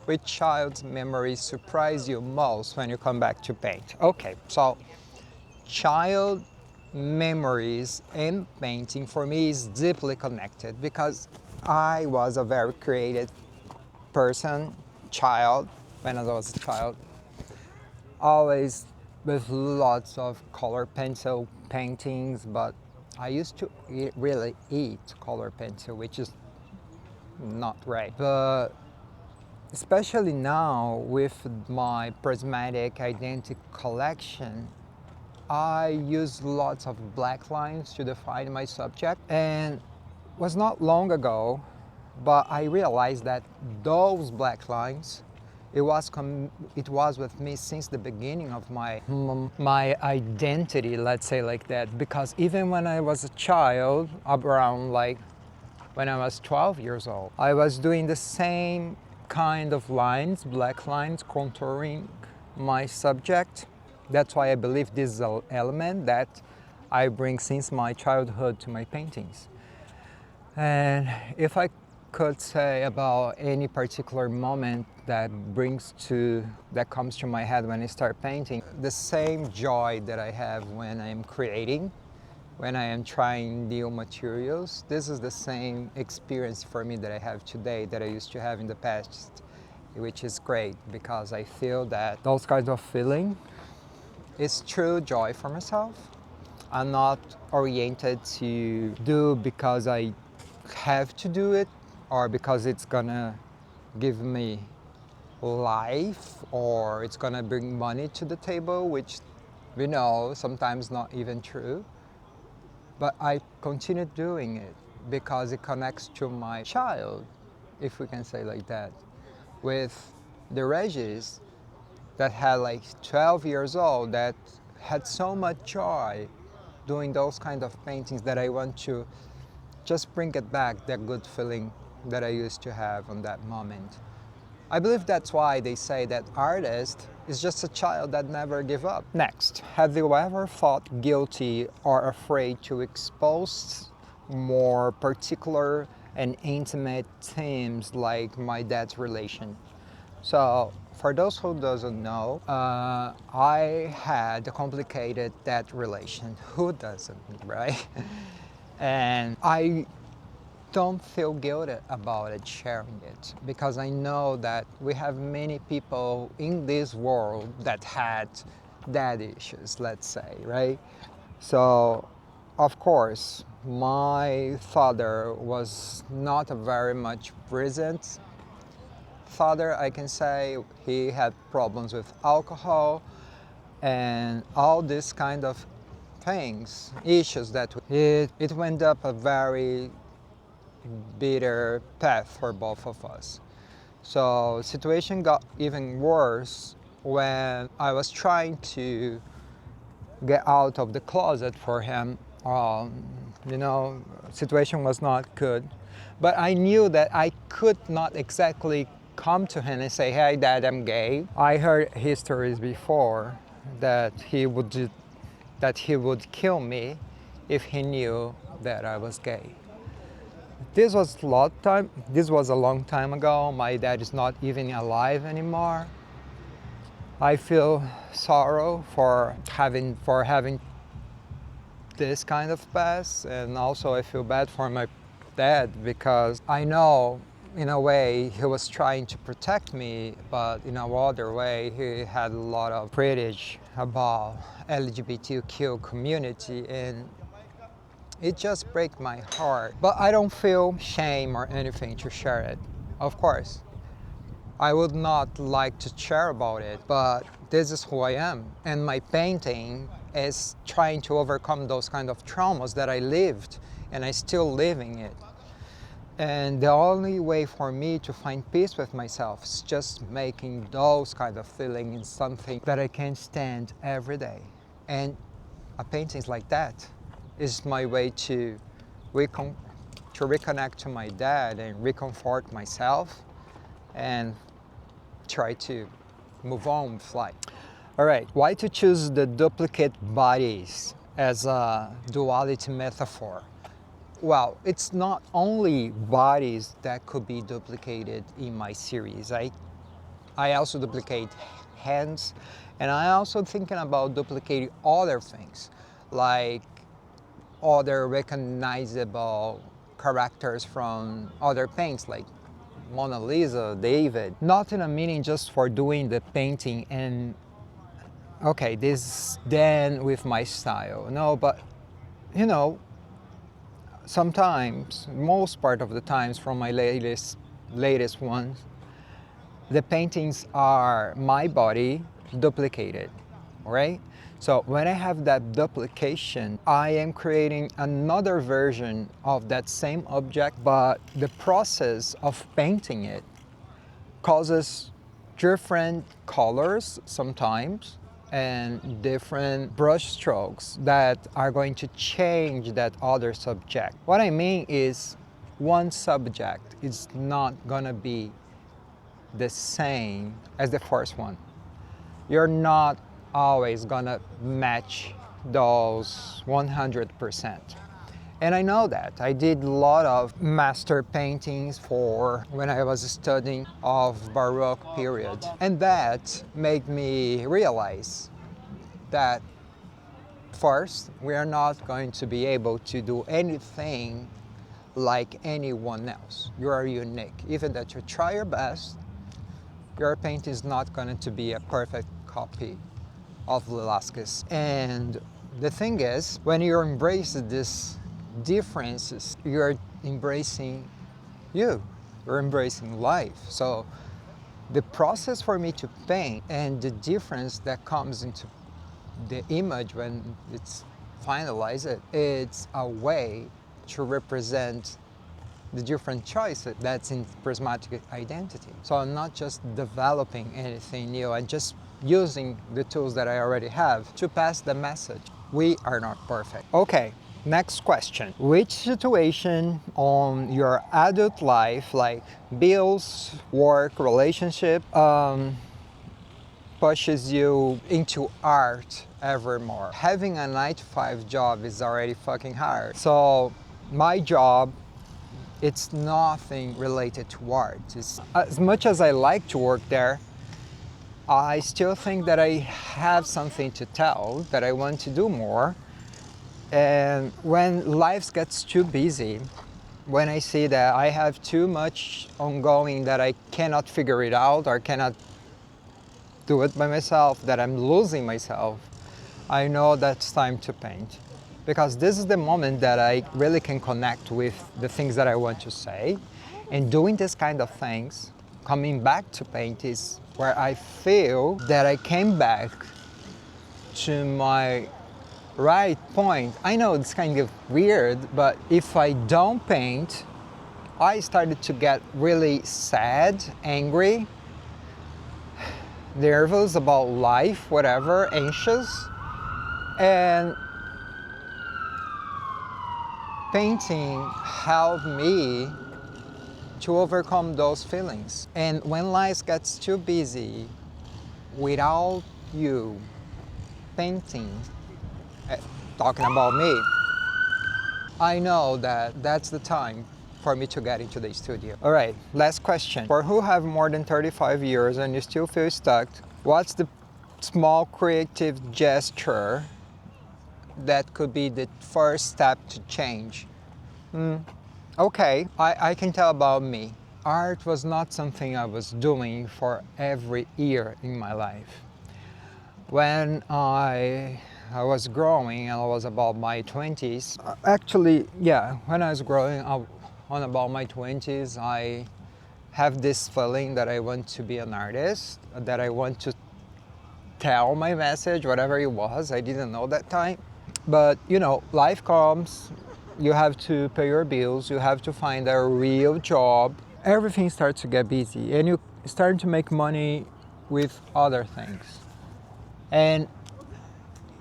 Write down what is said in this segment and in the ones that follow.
Which child's memories surprise you most when you come back to paint? Okay, so child memories and painting for me is deeply connected because I was a very creative person, child, when I was a child, always with lots of color pencil paintings, but I used to really eat color pencil, which is not right. But especially now with my Prismatic Identity collection, I use lots of black lines to define my subject, and it was not long ago, but I realized that those black lines, it was with me since the beginning of my identity, let's say like that, because even when I was a child, around like when I was 12 years old, I was doing the same kind of lines, black lines, contouring my subject. That's why I believe this is an element that I bring since my childhood to my paintings. And if I could say about any particular moment that comes to my head when I start painting, the same joy that I have when I'm creating, when I am trying new materials, this is the same experience for me that I have today that I used to have in the past, which is great because I feel that those kinds of feeling is true joy for myself. I'm not oriented to do because I have to do it or because it's gonna give me life or it's gonna bring money to the table, which we know sometimes not even true. But I continue doing it because it connects to my child, if we can say like that, with the Regis that had like 12 years old that had so much joy doing those kind of paintings that I want to just bring it back, that good feeling that I used to have on that moment. I believe that's why they say that artist is just a child that never give up. Next, have you ever felt guilty or afraid to expose more particular and intimate themes like my dad's relation? So, for those who doesn't know, I had a complicated dad relation. Who doesn't, right? And I don't feel guilty about it, sharing it, because I know that we have many people in this world that had dad issues, let's say, right? So, of course, my father was not a very much present father, I can say. He had problems with alcohol and all this kind of things, issues that it went up a very bitter path for both of us. So situation got even worse when I was trying to get out of the closet for him. Situation was not good. But I knew that I could not exactly come to him and say, "Hey, Dad, I'm gay." I heard histories before that he would kill me if he knew that I was gay. This was a long time ago. My dad is not even alive anymore. I feel sorrow for having this kind of past, and also I feel bad for my dad because I know in a way he was trying to protect me, but in another way he had a lot of prejudice about LGBTQ community, and it just breaks my heart. But I don't feel shame or anything to share it. Of course, I would not like to share about it, but this is who I am. And my painting is trying to overcome those kind of traumas that I lived, and I still living it. And the only way for me to find peace with myself is just making those kind of feelings something that I can stand every day. And a painting like that is my way to reconnect to my dad and reconfort myself and try to move on with life. All right, why to choose the duplicate bodies as a duality metaphor? Well, it's not only bodies that could be duplicated in my series. I I also duplicate hands, and I also thinking about duplicating other things, like other recognizable characters from other paints, like Mona Lisa, David. Not in a meaning just for doing the painting and okay, this is then with my style. No, but you know, sometimes, most part of the times from my latest ones, the paintings are my body duplicated, right? So when I have that duplication, I am creating another version of that same object, but the process of painting it causes different colors sometimes and different brush strokes that are going to change that other subject. What I mean is one subject is not gonna be the same as the first one. You're not always gonna match those 100%. And I know that. I did a lot of master paintings for when I was studying of Baroque period. And that made me realize that first, we are not going to be able to do anything like anyone else. You are unique. Even that you try your best, your paint is not going to be a perfect copy of Velázquez. And the thing is, when you embrace these differences, you're embracing you. You're embracing life. So the process for me to paint and the difference that comes into the image when it's finalized, it's a way to represent the different choices that's in prismatic identity. So I'm not just developing anything new, I'm just using the tools that I already have to pass the message. We are not perfect. Okay, next question. Which situation on your adult life, like bills, work, relationship, pushes you into art ever more? Having a 9-to-5 job is already fucking hard. So my job, it's nothing related to art. It's, as much as I like to work there, I still think that I have something to tell, that I want to do more. And when life gets too busy, when I see that I have too much ongoing that I cannot figure it out or cannot do it by myself, that I'm losing myself, I know that's time to paint. Because this is the moment that I really can connect with the things that I want to say. And doing this kind of things, coming back to paint, is where I feel that I came back to my right point. I know it's kind of weird, but if I don't paint, I started to get really sad, angry, nervous about life, whatever, anxious. And painting helped me to overcome those feelings. And when life gets too busy, without you painting, talking about me, I know that that's the time for me to get into the studio. All right, last question. For who have more than 35 years and you still feel stuck, what's the small creative gesture that could be the first step to change? Okay, I can tell about me. Art was not something I was doing for every year in my life. When I was growing and I was about my 20s, actually, yeah, when I was growing up on about my 20s, I have this feeling that I want to be an artist, that I want to tell my message, whatever it was. I didn't know that time. But, you know, life comes, you have to pay your bills, you have to find a real job. Everything starts to get busy and you start to make money with other things. And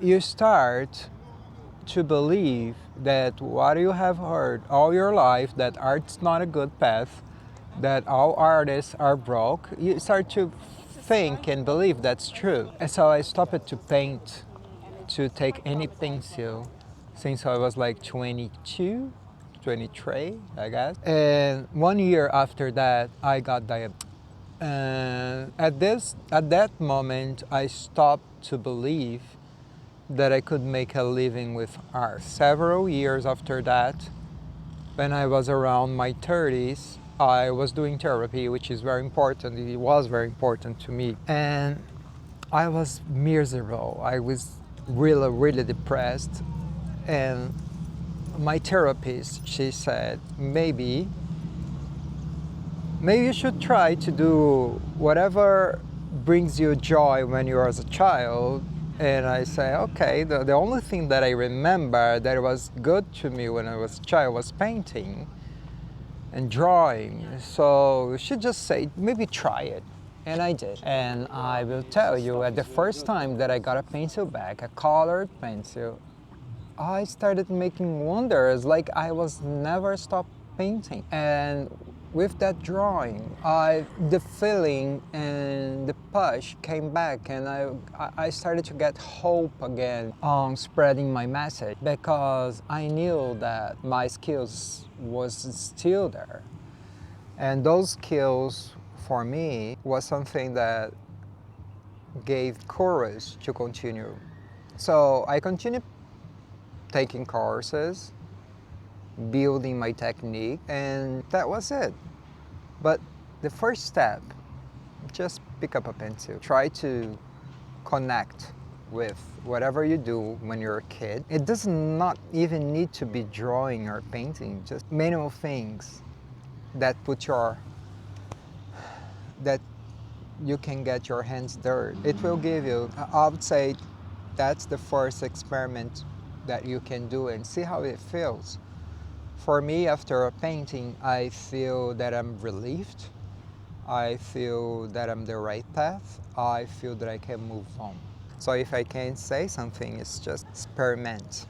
you start to believe that what you have heard all your life, that art's not a good path, that all artists are broke, you start to think and believe that's true. And so I stopped to paint, to take any pencil, since I was like 22, 23, I guess. And 1 year after that, I got diabetes. And at that moment, I stopped to believe that I could make a living with art. Several years after that, when I was around my 30s, I was doing therapy, which is very important. It was very important to me. And I was miserable. I was really, really depressed. And my therapist, she said, maybe you should try to do whatever brings you joy when you are as a child. And I say, okay, the only thing that I remember that was good to me when I was a child was painting and drawing. So you should just say, maybe try it. And I did. And I will tell you, at the first time that I got a pencil back, a colored pencil, I started making wonders, like I was never stopped painting. And with that drawing, the feeling and the push came back, and I started to get hope again on spreading my message, because I knew that my skills was still there. And those skills for me was something that gave courage to continue. So I continued taking courses, building my technique, and that was it. But the first step, just pick up a pencil. Try to connect with whatever you do when you're a kid. It does not even need to be drawing or painting, just manual things that that you can get your hands dirty. It will give you, I would say, that's the first experiment that you can do and see how it feels. For me, after a painting, I feel that I'm relieved. I feel that I'm the right path. I feel that I can move on. So if I can say something, it's just experiment.